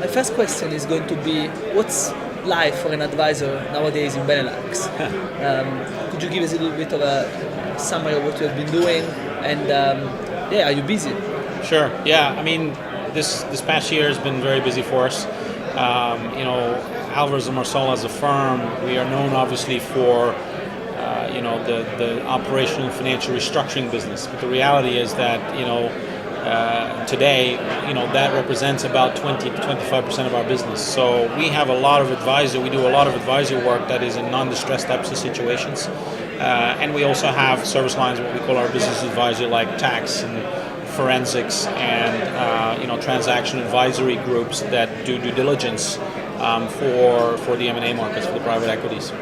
my first question is going to be, what's life for an advisor nowadays in Benelux? Could you give us a little bit of a summary of what you have been doing? And are you busy? Sure. Yeah. I mean, this past year has been very busy for us. Alvarez and Marsal as a firm, we are known obviously for the operational and financial restructuring business. But the reality is that today that represents about 20 to 25% of our business. So we have a lot of we do a lot of advisory work that is in non-distressed types of situations. And we also have service lines, what we call our business advisory, like tax and forensics and transaction advisory groups that do due diligence for the M&A markets, for the private equities.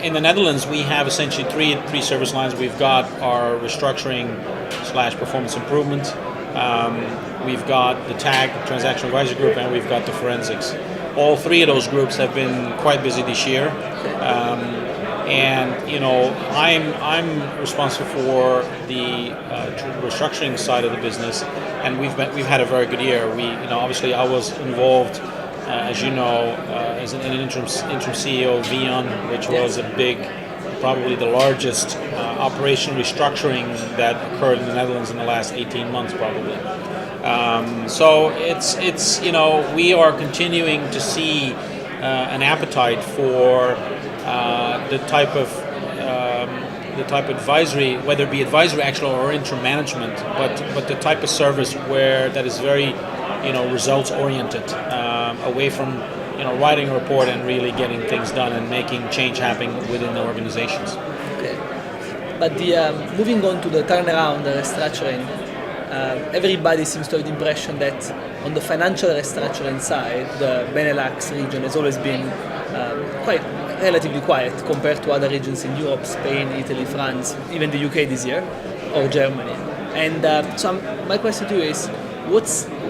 In the Netherlands, we have essentially three service lines. We've got our restructuring / performance improvement. We've got the TAG, Transaction Advisory Group, and we've got the forensics. All three of those groups have been quite busy this year. I'm responsible for the restructuring side of the business, and we've had a very good year. Obviously I was involved, as you know, as an interim CEO of Vion, which was a big, probably the largest operational restructuring that occurred in the Netherlands in the last 18 months, probably. So it's we are continuing to see an appetite for the type of advisory, whether it be advisory actually or interim management, but the type of service that is very results oriented, away from writing a report and really getting things done and making change happen within the organizations. Okay. But moving on to the turnaround, the restructuring, everybody seems to have the impression that on the financial restructuring side, the Benelux region has always been relatively quiet compared to other regions in Europe, Spain, Italy, France, even the UK this year, or Germany. And so my question to you is,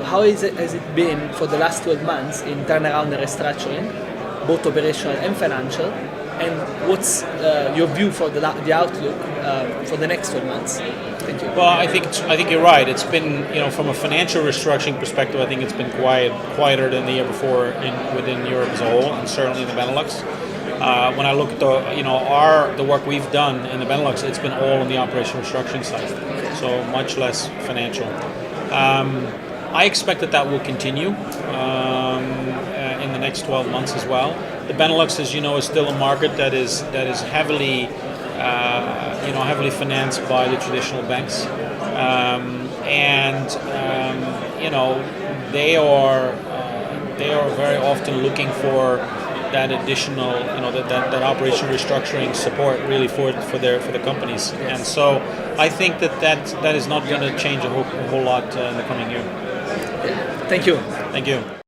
how has it been for the last 12 months in turnaround and restructuring, both operational and financial? And what's your view for the outlook for the next 12 months? Thank you. Well, I think you're right. It's been, from a financial restructuring perspective, I think it's been quieter than the year before within Europe as a whole, and certainly in the Benelux. When I look at the work we've done in the Benelux, it's been all on the operational restructuring side, so much less financial. I expect that will continue in the next 12 months as well. The Benelux, as you know, is still a market that is heavily financed by the traditional banks, they are very often looking for that additional, that operational restructuring support really for the companies. Yes. And so I think that is not going to change a whole lot in the coming year. Thank you. Thank you.